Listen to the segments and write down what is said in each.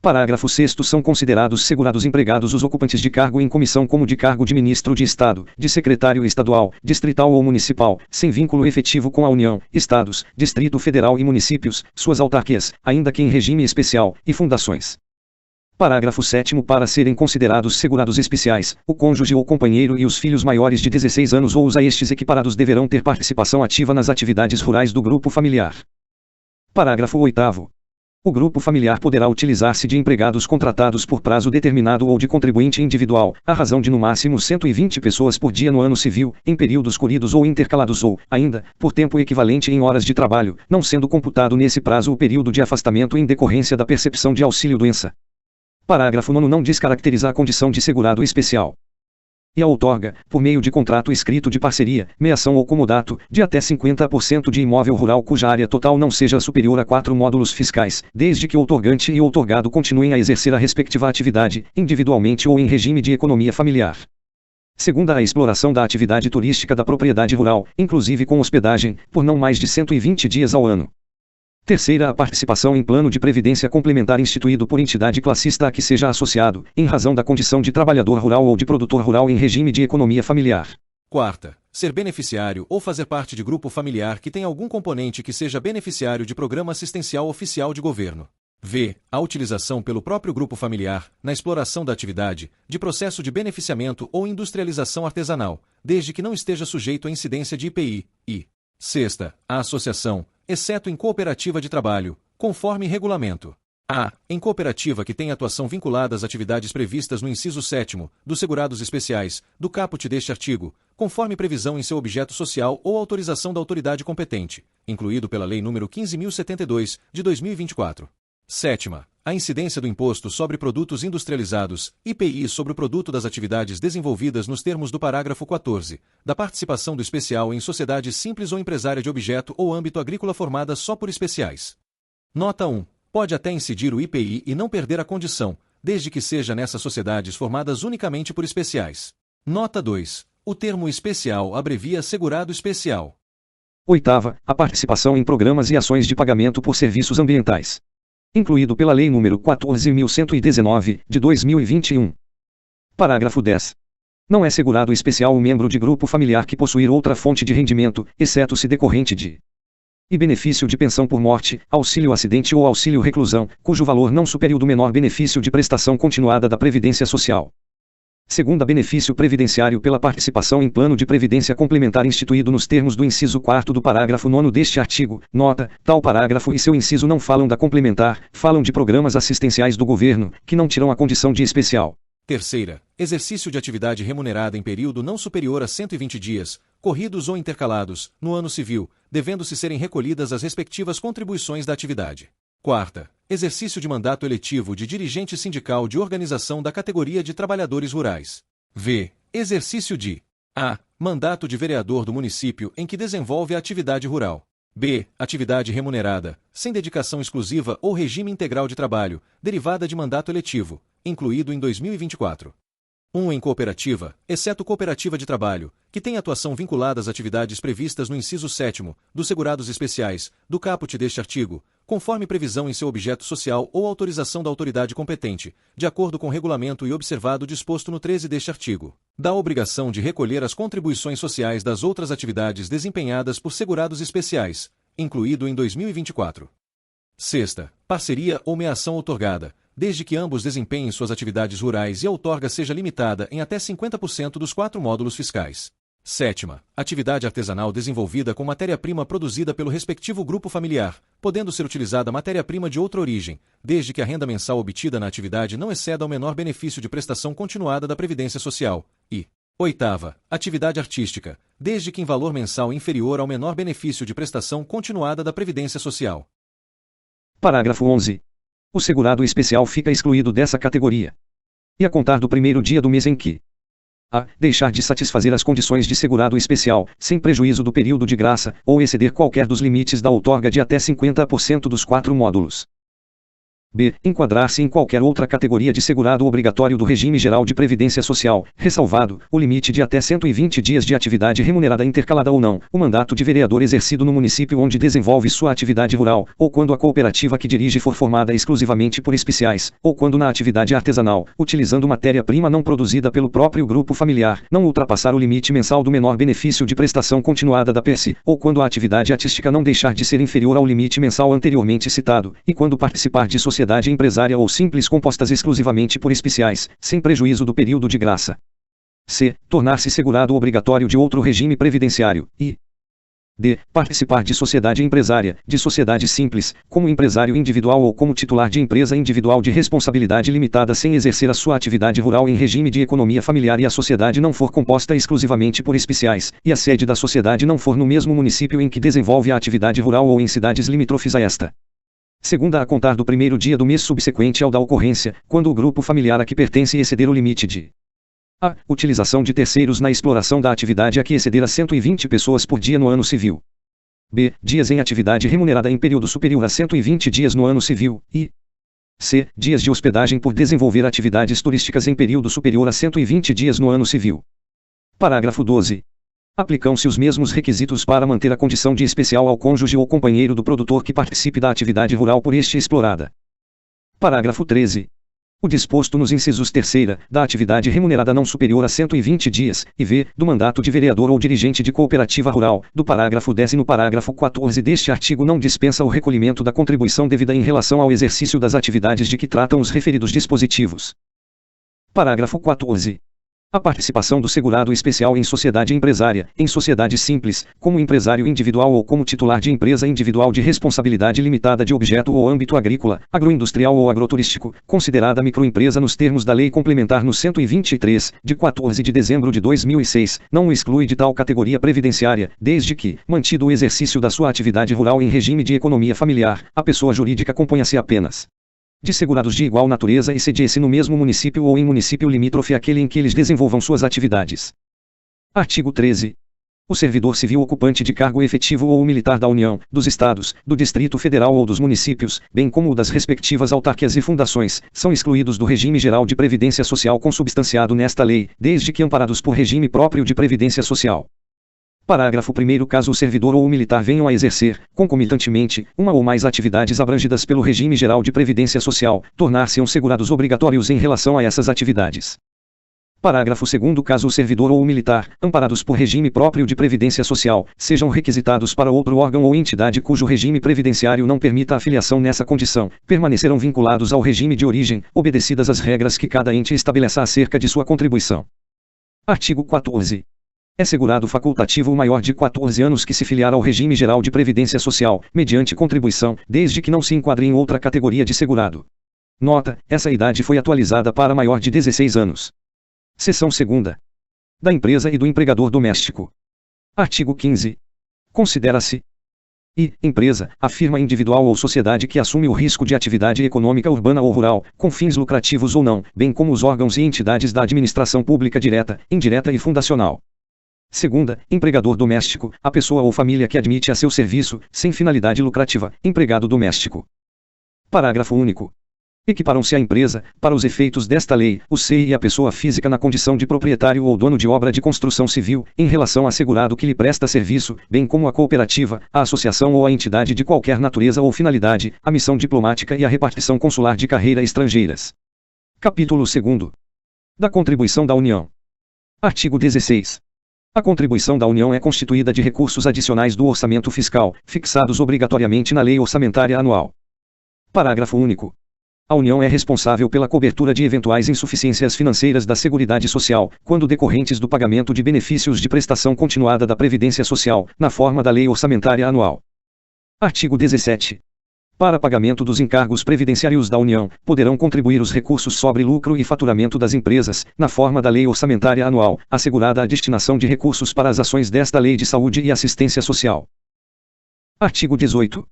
Parágrafo 6º. São considerados segurados empregados os ocupantes de cargo em comissão como de cargo de ministro de Estado, de secretário estadual, distrital ou municipal, sem vínculo efetivo com a União, Estados, Distrito Federal e municípios, suas autarquias, ainda que em regime especial, e fundações. Parágrafo 7º. Para serem considerados segurados especiais, o cônjuge ou companheiro e os filhos maiores de 16 anos ou os a estes equiparados deverão ter participação ativa nas atividades rurais do grupo familiar. Parágrafo 8º. O grupo familiar poderá utilizar-se de empregados contratados por prazo determinado ou de contribuinte individual, à razão de no máximo 120 pessoas por dia no ano civil, em períodos corridos ou intercalados ou, ainda, por tempo equivalente em horas de trabalho, não sendo computado nesse prazo o período de afastamento em decorrência da percepção de auxílio-doença. Parágrafo 9º. Não descaracteriza a condição de segurado especial. E a outorga, por meio de contrato escrito de parceria, meação ou comodato, de até 50% de imóvel rural cuja área total não seja superior a 4 módulos fiscais, desde que o outorgante e o outorgado continuem a exercer a respectiva atividade, individualmente ou em regime de economia familiar. Segunda, a exploração da atividade turística da propriedade rural, inclusive com hospedagem, por não mais de 120 dias ao ano. Terceira, a participação em plano de previdência complementar instituído por entidade classista a que seja associado, em razão da condição de trabalhador rural ou de produtor rural em regime de economia familiar. Quarta, ser beneficiário ou fazer parte de grupo familiar que tem algum componente que seja beneficiário de programa assistencial oficial de governo. V. A utilização pelo próprio grupo familiar, na exploração da atividade, de processo de beneficiamento ou industrialização artesanal, desde que não esteja sujeito à incidência de IPI. E. Sexta, a associação, exceto em cooperativa de trabalho, conforme regulamento. A. Em cooperativa que tenha atuação vinculada às atividades previstas no inciso 7º, dos segurados especiais, do caput deste artigo, conforme previsão em seu objeto social ou autorização da autoridade competente, incluído pela Lei nº 15.072, de 2024. Sétima, a incidência do Imposto sobre Produtos Industrializados, IPI, sobre o produto das atividades desenvolvidas nos termos do parágrafo 14, da participação do especial em sociedade simples ou empresária de objeto ou âmbito agrícola formada só por especiais. Nota 1. Pode até incidir o IPI e não perder a condição, desde que seja nessas sociedades formadas unicamente por especiais. Nota 2. O termo especial abrevia segurado especial. Oitava, a participação em programas e ações de pagamento por serviços ambientais, incluído pela Lei nº 14.119, de 2021. Parágrafo 10. Não é segurado especial o membro de grupo familiar que possuir outra fonte de rendimento, exceto se decorrente de e benefício de pensão por morte, auxílio acidente ou auxílio reclusão, cujo valor não supere o do menor benefício de prestação continuada da Previdência Social. Segunda, benefício previdenciário pela participação em plano de previdência complementar instituído nos termos do inciso 4º do parágrafo 9º deste artigo. Nota, tal parágrafo e seu inciso não falam da complementar, falam de programas assistenciais do governo, que não tiram a condição de especial. Terceira, exercício de atividade remunerada em período não superior a 120 dias, corridos ou intercalados, no ano civil, devendo-se serem recolhidas as respectivas contribuições da atividade. Quarta, exercício de mandato eletivo de dirigente sindical de organização da categoria de trabalhadores rurais. V. Exercício de a. Mandato de vereador do município em que desenvolve a atividade rural. B. Atividade remunerada, sem dedicação exclusiva ou regime integral de trabalho, derivada de mandato eletivo, incluído em 2024. 1. Em cooperativa, exceto cooperativa de trabalho, que tem atuação vinculada às atividades previstas no inciso 7º, dos segurados especiais, do caput deste artigo, conforme previsão em seu objeto social ou autorização da autoridade competente, de acordo com o regulamento e observado o disposto no 13 deste artigo, da obrigação de recolher as contribuições sociais das outras atividades desempenhadas por segurados especiais, incluído em 2024. Sexta, parceria ou meação outorgada, desde que ambos desempenhem suas atividades rurais e a outorga seja limitada em até 50% dos 4 módulos fiscais. Sétima, atividade artesanal desenvolvida com matéria-prima produzida pelo respectivo grupo familiar, podendo ser utilizada matéria-prima de outra origem, desde que a renda mensal obtida na atividade não exceda o menor benefício de prestação continuada da Previdência Social. E oitava, atividade artística, desde que em valor mensal inferior ao menor benefício de prestação continuada da Previdência Social. Parágrafo 11. O segurado especial fica excluído dessa categoria. E a contar do primeiro dia do mês em que a. Deixar de satisfazer as condições de segurado especial, sem prejuízo do período de graça, ou exceder qualquer dos limites da outorga de até 50% dos 4 módulos. b. Enquadrar-se em qualquer outra categoria de segurado obrigatório do regime geral de previdência social, ressalvado o limite de até 120 dias de atividade remunerada intercalada ou não, o mandato de vereador exercido no município onde desenvolve sua atividade rural, ou quando a cooperativa que dirige for formada exclusivamente por especiais, ou quando na atividade artesanal, utilizando matéria-prima não produzida pelo próprio grupo familiar, não ultrapassar o limite mensal do menor benefício de prestação continuada da PERSE, ou quando a atividade artística não deixar de ser inferior ao limite mensal anteriormente citado, e quando participar de sociedade empresária ou simples compostas exclusivamente por especiais, sem prejuízo do período de graça. C. Tornar-se segurado obrigatório de outro regime previdenciário, e d. Participar de sociedade empresária, de sociedade simples, como empresário individual ou como titular de empresa individual de responsabilidade limitada sem exercer a sua atividade rural em regime de economia familiar e a sociedade não for composta exclusivamente por especiais, e a sede da sociedade não for no mesmo município em que desenvolve a atividade rural ou em cidades limítrofes a esta. Segunda a contar do primeiro dia do mês subsequente ao da ocorrência, quando o grupo familiar a que pertence exceder o limite de a. Utilização de terceiros na exploração da atividade a que exceder a 120 pessoas por dia no ano civil. B. Dias em atividade remunerada em período superior a 120 dias no ano civil, e c. Dias de hospedagem por desenvolver atividades turísticas em período superior a 120 dias no ano civil. Parágrafo 12. Aplicam-se os mesmos requisitos para manter a condição de especial ao cônjuge ou companheiro do produtor que participe da atividade rural por este explorada. Parágrafo 13. O disposto nos incisos 3ª, da atividade remunerada não superior a 120 dias, e v. do mandato de vereador ou dirigente de cooperativa rural, do parágrafo 10 e no parágrafo 14 deste artigo não dispensa o recolhimento da contribuição devida em relação ao exercício das atividades de que tratam os referidos dispositivos. Parágrafo 14. A participação do segurado especial em sociedade empresária, em sociedade simples, como empresário individual ou como titular de empresa individual de responsabilidade limitada de objeto ou âmbito agrícola, agroindustrial ou agroturístico, considerada microempresa nos termos da Lei Complementar no 123, de 14 de dezembro de 2006, não o exclui de tal categoria previdenciária, desde que, mantido o exercício da sua atividade rural em regime de economia familiar, a pessoa jurídica componha-se apenas de segurados de igual natureza e sede-se no mesmo município ou em município limítrofe àquele em que eles desenvolvam suas atividades. Artigo 13. O servidor civil ocupante de cargo efetivo ou militar da União, dos Estados, do Distrito Federal ou dos municípios, bem como o das respectivas autarquias e fundações, são excluídos do regime geral de previdência social consubstanciado nesta lei, desde que amparados por regime próprio de previdência social. Parágrafo 1º. Caso o servidor ou o militar venham a exercer, concomitantemente, uma ou mais atividades abrangidas pelo regime geral de previdência social, tornar-se-ão segurados obrigatórios em relação a essas atividades. Parágrafo 2º. Caso o servidor ou o militar, amparados por regime próprio de previdência social, sejam requisitados para outro órgão ou entidade cujo regime previdenciário não permita a filiação nessa condição, permanecerão vinculados ao regime de origem, obedecidas as regras que cada ente estabeleça acerca de sua contribuição. Artigo 14. É segurado facultativo o maior de 14 anos que se filiar ao regime geral de previdência social, mediante contribuição, desde que não se enquadre em outra categoria de segurado. Nota: essa idade foi atualizada para maior de 16 anos. Seção 2ª. Da empresa e do empregador doméstico. Artigo 15. Considera-se empresa, a firma individual ou sociedade que assume o risco de atividade econômica urbana ou rural, com fins lucrativos ou não, bem como os órgãos e entidades da administração pública direta, indireta e fundacional. Segunda, empregador doméstico, a pessoa ou família que admite a seu serviço, sem finalidade lucrativa, empregado doméstico. Parágrafo único. Equiparam-se à empresa, para os efeitos desta lei, o SEI e a pessoa física na condição de proprietário ou dono de obra de construção civil, em relação a segurado que lhe presta serviço, bem como a cooperativa, a associação ou a entidade de qualquer natureza ou finalidade, a missão diplomática e a repartição consular de carreira estrangeiras. Capítulo 2º. Da contribuição da União. Artigo 16. A contribuição da União é constituída de recursos adicionais do orçamento fiscal, fixados obrigatoriamente na Lei Orçamentária Anual. Parágrafo único. A União é responsável pela cobertura de eventuais insuficiências financeiras da Seguridade Social, quando decorrentes do pagamento de benefícios de prestação continuada da Previdência Social, na forma da Lei Orçamentária Anual. Artigo 17. Para pagamento dos encargos previdenciários da União, poderão contribuir os recursos sobre lucro e faturamento das empresas, na forma da Lei Orçamentária Anual, assegurada a destinação de recursos para as ações desta Lei de Saúde e Assistência Social. Artigo 18.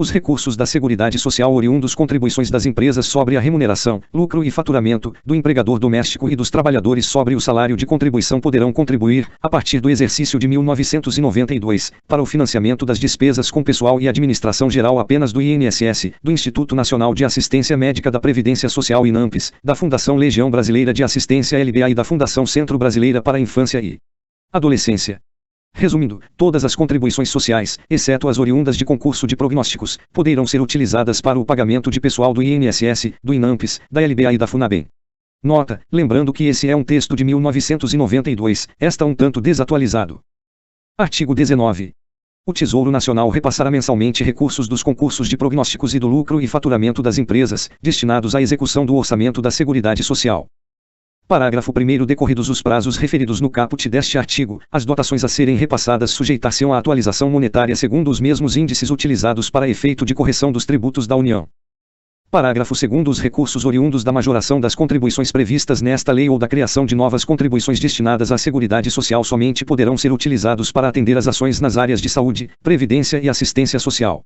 Os recursos da Seguridade Social oriundos contribuições das empresas sobre a remuneração, lucro e faturamento, do empregador doméstico e dos trabalhadores sobre o salário de contribuição poderão contribuir, a partir do exercício de 1992, para o financiamento das despesas com pessoal e administração geral apenas do INSS, do Instituto Nacional de Assistência Médica da Previdência Social INAMPES, da Fundação Legião Brasileira de Assistência LBA e da Fundação Centro Brasileira para a Infância e Adolescência. Resumindo, todas as contribuições sociais, exceto as oriundas de concurso de prognósticos, poderão ser utilizadas para o pagamento de pessoal do INSS, do INAMPES, da LBA e da FUNABEM. Nota, lembrando que esse é um texto de 1992, está um tanto desatualizado. Artigo 19. O Tesouro Nacional repassará mensalmente recursos dos concursos de prognósticos e do lucro e faturamento das empresas, destinados à execução do orçamento da Seguridade Social. Parágrafo 1º. Decorridos os prazos referidos no caput deste artigo, as dotações a serem repassadas sujeitar-se-ão à atualização monetária segundo os mesmos índices utilizados para efeito de correção dos tributos da União. Parágrafo 2º. Os recursos oriundos da majoração das contribuições previstas nesta lei ou da criação de novas contribuições destinadas à Seguridade Social somente poderão ser utilizados para atender as ações nas áreas de saúde, previdência e assistência social.